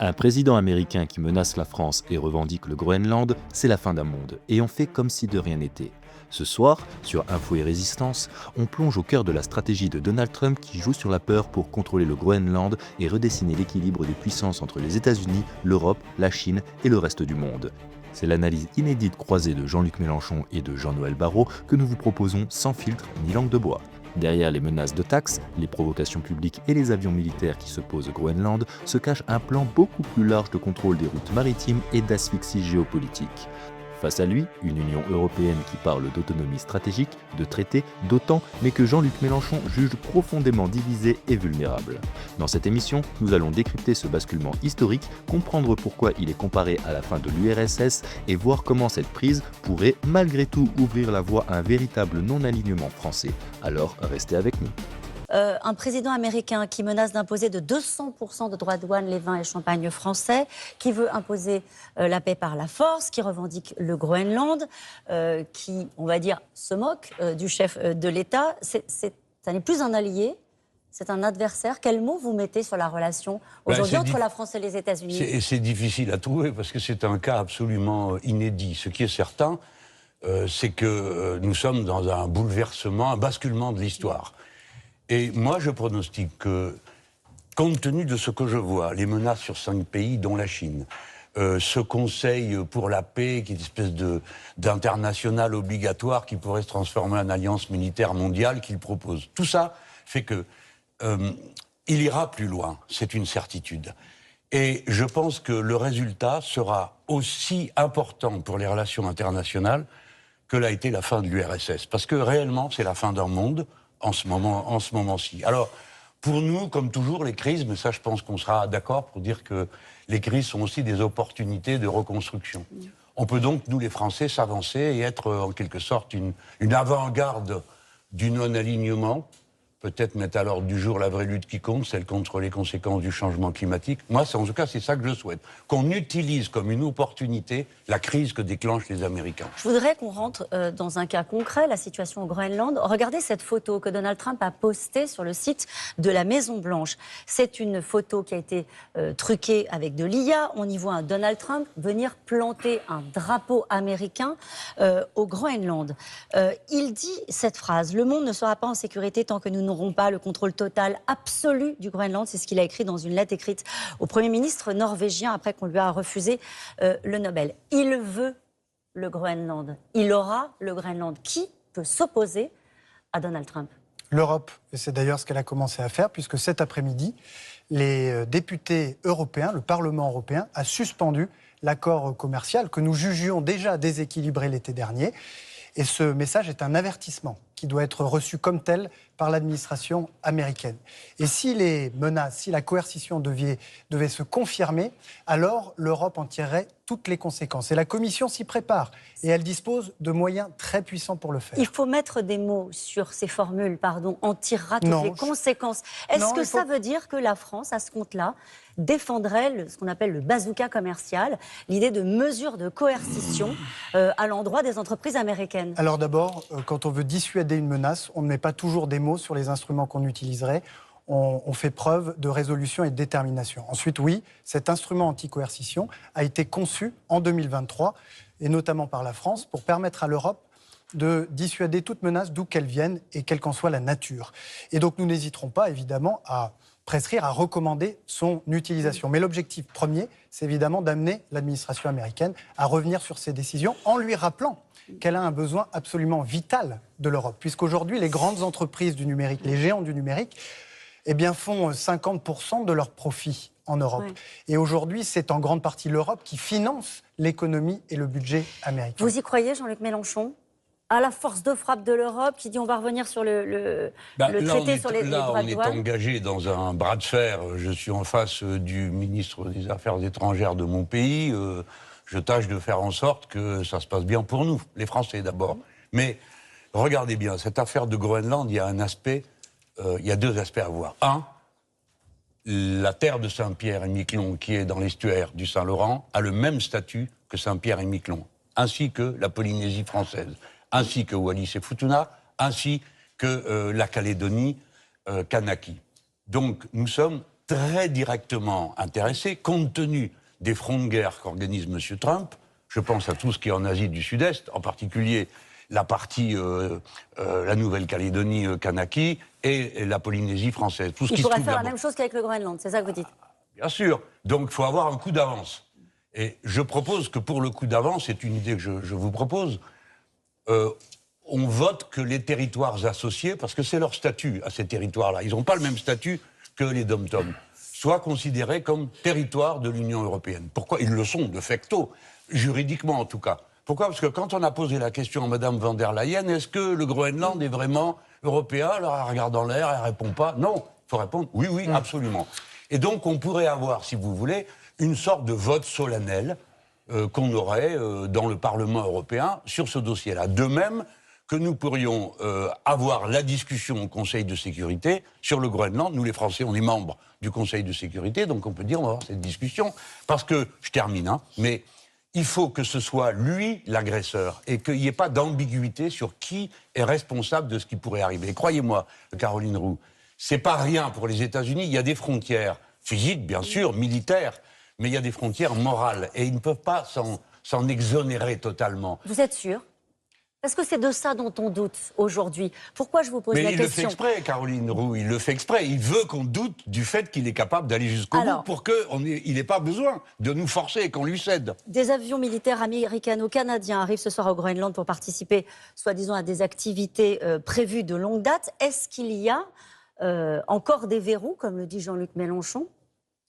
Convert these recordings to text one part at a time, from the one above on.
Un président américain qui menace la France et revendique le Groenland, c'est la fin d'un monde, et on fait comme si de rien n'était. Ce soir, sur Info et Résistance, on plonge au cœur de la stratégie de Donald Trump qui joue sur la peur pour contrôler le Groenland et redessiner l'équilibre des puissances entre les États-Unis, l'Europe, la Chine et le reste du monde. C'est l'analyse inédite croisée de Jean-Luc Mélenchon et de Jean-Noël Barrot que nous vous proposons sans filtre ni langue de bois. Derrière les menaces de taxes, les provocations publiques et les avions militaires qui se posent au Groenland se cache un plan beaucoup plus large de contrôle des routes maritimes et d'asphyxie géopolitique. Face à lui, une Union européenne qui parle d'autonomie stratégique, de traités, d'OTAN, mais que Jean-Luc Mélenchon juge profondément divisée et vulnérable. Dans cette émission, nous allons décrypter ce basculement historique, comprendre pourquoi il est comparé à la fin de l'URSS et voir comment cette prise pourrait malgré tout ouvrir la voie à un véritable non-alignement français. Alors, restez avec nous. Un président américain qui menace d'imposer de 200% de droits de douane les vins et champagnes français, qui veut imposer la paix par la force, qui revendique le Groenland, qui, on va dire, se moque du chef de l'État. Ça n'est plus un allié, c'est un adversaire. Quel mot vous mettez sur la relation aujourd'hui entre la France et les États-Unis ? C'est difficile à trouver parce que c'est un cas absolument inédit. Ce qui est certain, c'est que nous sommes dans un bouleversement, un basculement de l'histoire. Et moi, je pronostique que, compte tenu de ce que je vois, les menaces sur 5 pays, dont la Chine, ce conseil pour la paix, qui est une espèce d'international obligatoire qui pourrait se transformer en alliance militaire mondiale qu'il propose, tout ça fait que il ira plus loin, c'est une certitude. Et je pense que le résultat sera aussi important pour les relations internationales que l'a été la fin de l'URSS. Parce que réellement, c'est la fin d'un monde en ce moment-ci. Alors, pour nous, comme toujours, les crises, mais ça, je pense qu'on sera d'accord pour dire que les crises sont aussi des opportunités de reconstruction. On peut donc, nous les Français, s'avancer et être en quelque sorte une avant-garde du non-alignement, peut-être mettre à l'ordre du jour la vraie lutte qui compte, celle contre les conséquences du changement climatique. Moi, en tout cas, c'est ça que je souhaite. Qu'on utilise comme une opportunité la crise que déclenchent les Américains. Je voudrais qu'on rentre dans un cas concret, la situation au Groenland. Regardez cette photo que Donald Trump a postée sur le site de la Maison-Blanche. C'est une photo qui a été truquée avec de l'IA. On y voit un Donald Trump venir planter un drapeau américain au Groenland. Il dit cette phrase: « Le monde ne sera pas en sécurité tant que nous n'aurons pas le contrôle total, absolu du Groenland ». C'est ce qu'il a écrit dans une lettre écrite au Premier ministre norvégien après qu'on lui a refusé le Nobel. Il veut le Groenland. Il aura le Groenland. Qui peut s'opposer à Donald Trump ? L'Europe. Et c'est d'ailleurs ce qu'elle a commencé à faire, puisque cet après-midi, les députés européens, le Parlement européen, a suspendu l'accord commercial que nous jugions déjà déséquilibré l'été dernier. Et ce message est un avertissement qui doit être reçu comme tel par l'administration américaine. Et si les menaces, si la coercition devait se confirmer, alors l'Europe en tirerait toutes les conséquences. Et la Commission s'y prépare et elle dispose de moyens très puissants pour le faire. Il faut mettre des mots sur ces formules, pardon, en tirera toutes les conséquences. Est-ce que ça veut dire que la France, à ce compte-là, défendrait ce qu'on appelle le bazooka commercial, l'idée de mesures de coercition à l'endroit des entreprises américaines ? Alors d'abord, quand on veut dissuader une menace, on ne met pas toujours des mots sur les instruments qu'on utiliserait. On fait preuve de résolution et de détermination. Ensuite, oui, cet instrument anti-coercition a été conçu en 2023, et notamment par la France, pour permettre à l'Europe de dissuader toute menace d'où qu'elle vienne et quelle qu'en soit la nature. Et donc nous n'hésiterons pas, évidemment, à prescrire, à recommander son utilisation. Mais l'objectif premier, c'est évidemment d'amener l'administration américaine à revenir sur ses décisions en lui rappelant qu'elle a un besoin absolument vital de l'Europe. Puisqu'aujourd'hui, les grandes entreprises du numérique, les géants du numérique, eh bien, font 50% de leurs profits en Europe. Oui. Et aujourd'hui, c'est en grande partie l'Europe qui finance l'économie et le budget américain. Vous y croyez, Jean-Luc Mélenchon ? À la force de frappe de l'Europe, qui dit on va revenir sur le traité sur les droits de douane. Là, on est engagé dans un bras de fer. Je suis en face du ministre des Affaires étrangères de mon pays. Je tâche de faire en sorte que ça se passe bien pour nous, les Français d'abord. Mais regardez bien, cette affaire de Groenland, il y a il y a 2 aspects à voir. Un, la terre de Saint-Pierre et Miquelon, qui est dans l'estuaire du Saint-Laurent, a le même statut que Saint-Pierre et Miquelon, ainsi que la Polynésie française, ainsi que Wallis et Futuna, ainsi que la Calédonie Kanaki. Donc nous sommes très directement intéressés, compte tenu des fronts de guerre qu'organise M. Trump. Je pense à tout ce qui est en Asie du Sud-Est, en particulier la partie, la Nouvelle-Calédonie, Kanaki, et la Polynésie française. Tout ce Il qui pourrait se trouve faire la là-bas. même chose qu'avec le Groenland, c'est ça que vous dites? Bien sûr. Donc, il faut avoir un coup d'avance. Et je propose que pour le coup d'avance, c'est une idée que je vous propose, on vote que les territoires associés, parce que c'est leur statut à ces territoires-là, ils n'ont pas le même statut que les dom-toms, soient considérés comme territoires de l'Union européenne. Pourquoi? Ils le sont, de facto, juridiquement en tout cas. Pourquoi? Parce que quand on a posé la question à Mme van der Leyen, est-ce que le Groenland est vraiment européen? Alors elle regarde en l'air, elle ne répond pas. Non, il faut répondre oui, oui, absolument. Et donc on pourrait avoir, si vous voulez, une sorte de vote solennel qu'on aurait dans le Parlement européen sur ce dossier-là. De même que nous pourrions avoir la discussion au Conseil de sécurité sur le Groenland. Nous, les Français, on est membres du Conseil de sécurité, donc on peut dire on va avoir cette discussion. Parce que, je termine, hein, mais il faut que ce soit lui l'agresseur et qu'il n'y ait pas d'ambiguïté sur qui est responsable de ce qui pourrait arriver. Et croyez-moi, Caroline Roux, c'est pas rien pour les États-Unis. Il y a des frontières physiques, bien sûr, militaires, mais il y a des frontières morales et ils ne peuvent pas s'en exonérer totalement. Vous êtes sûr? Parce que c'est de ça dont on doute aujourd'hui. Pourquoi je vous pose la question? Mais il le fait exprès, Caroline Roux, il le fait exprès. Il veut qu'on doute du fait qu'il est capable d'aller jusqu'au bout pour qu'il n'ait pas besoin de nous forcer et qu'on lui cède. Des avions militaires américano-canadiens arrivent ce soir au Groenland pour participer, soi-disant, à des activités prévues de longue date. Est-ce qu'il y a encore des verrous, comme le dit Jean-Luc Mélenchon,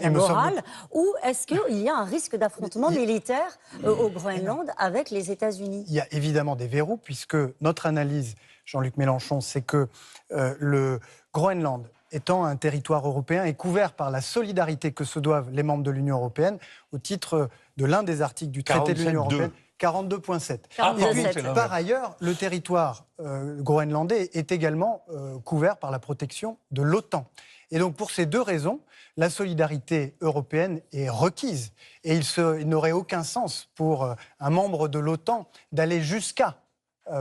morale, ou est-ce qu'il y a un risque d'affrontement militaire au Groenland avec les États-Unis? Il y a évidemment des verrous, puisque notre analyse, Jean-Luc Mélenchon, c'est que le Groenland, étant un territoire européen, est couvert par la solidarité que se doivent les membres de l'Union européenne au titre de l'un des articles du traité de l'Union européenne. 42.7. Par ailleurs, le territoire groenlandais est également couvert par la protection de l'OTAN. Et donc, pour ces deux raisons, la solidarité européenne est requise. Et il n'aurait aucun sens pour un membre de l'OTAN d'aller jusqu'à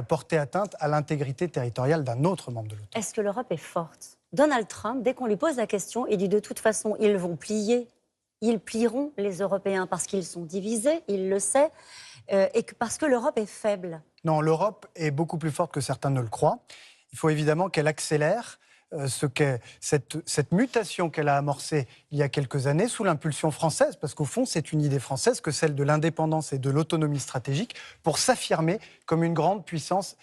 porter atteinte à l'intégrité territoriale d'un autre membre de l'OTAN. Est-ce que l'Europe est forte? Donald Trump, dès qu'on lui pose la question, il dit de toute façon, ils vont plier. Ils plieront, les Européens, parce qu'ils sont divisés, il le sait, et parce que l'Europe est faible. Non, l'Europe est beaucoup plus forte que certains ne le croient. Il faut évidemment qu'elle accélère cette mutation qu'elle a amorcée il y a quelques années sous l'impulsion française, parce qu'au fond, c'est une idée française que celle de l'indépendance et de l'autonomie stratégique pour s'affirmer comme une grande puissance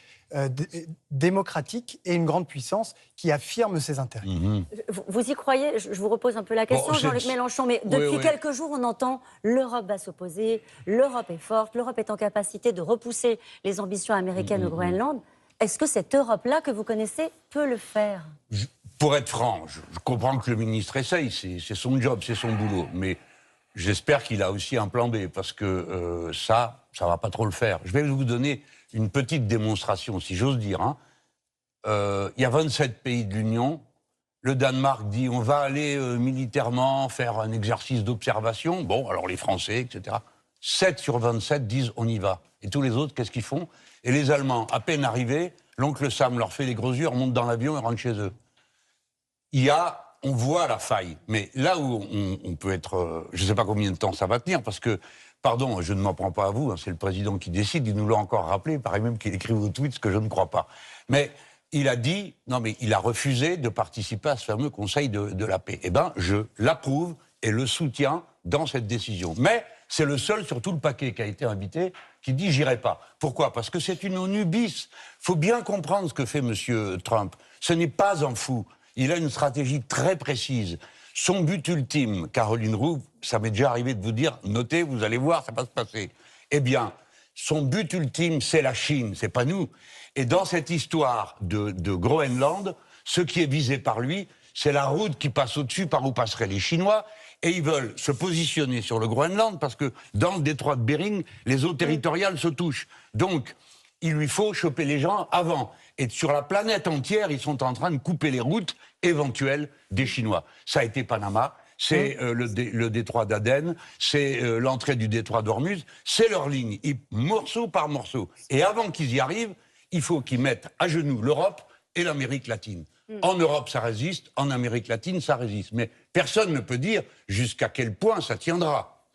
démocratique et une grande puissance qui affirme ses intérêts. Vous y croyez? Je vous repose un peu la question, Jean-Luc Mélenchon, mais depuis quelques jours, on entend l'Europe va s'opposer, l'Europe est forte, l'Europe est en capacité de repousser les ambitions américaines au Groenland. Est-ce que cette Europe-là que vous connaissez peut le faire? Pour être franc, je comprends que le ministre essaye, c'est son job, c'est son boulot, mais j'espère qu'il a aussi un plan B, parce que ça va pas trop le faire. Je vais vous donner une petite démonstration, si j'ose dire. Hein. Il y a 27 pays de l'Union. Le Danemark dit on va aller militairement faire un exercice d'observation. Bon, alors les Français, etc. 7 sur 27 disent on y va. Et tous les autres, qu'est-ce qu'ils font? Et les Allemands, à peine arrivés, l'oncle Sam leur fait les gros yeux, remontent dans l'avion et rentrent chez eux. On voit la faille. Mais là où on peut être... je ne sais pas combien de temps ça va tenir, parce que, pardon, je ne m'en prends pas à vous, hein, c'est le président qui décide, il nous l'a encore rappelé, il paraît même qu'il écrive au tweet ce que je ne crois pas. Mais il a dit, non mais il a refusé de participer à ce fameux Conseil de la paix. Eh bien, je l'approuve et le soutiens dans cette décision. Mais c'est le seul sur tout le paquet qui a été invité qui dit « j'irai pas ». Pourquoi? Parce que c'est une ONU bis. Il faut bien comprendre ce que fait M. Trump. Ce n'est pas un fou. Il a une stratégie très précise. Son but ultime, Caroline Roux, ça m'est déjà arrivé de vous dire, notez, vous allez voir, ça va se passer. Eh bien, son but ultime, c'est la Chine, c'est pas nous. Et dans cette histoire de Groenland, ce qui est visé par lui, c'est la route qui passe au-dessus par où passeraient les Chinois. Et ils veulent se positionner sur le Groenland parce que dans le détroit de Bering, les eaux territoriales se touchent. Donc, il lui faut choper les gens avant. Et sur la planète entière, ils sont en train de couper les routes éventuelles des Chinois. Ça a été Panama, c'est le détroit d'Aden, c'est l'entrée du détroit d'Ormuz, c'est leur ligne, morceau par morceau. Et avant qu'ils y arrivent, il faut qu'ils mettent à genoux l'Europe et l'Amérique latine. En Europe, ça résiste. En Amérique latine, ça résiste. Mais personne ne peut dire jusqu'à quel point ça tiendra.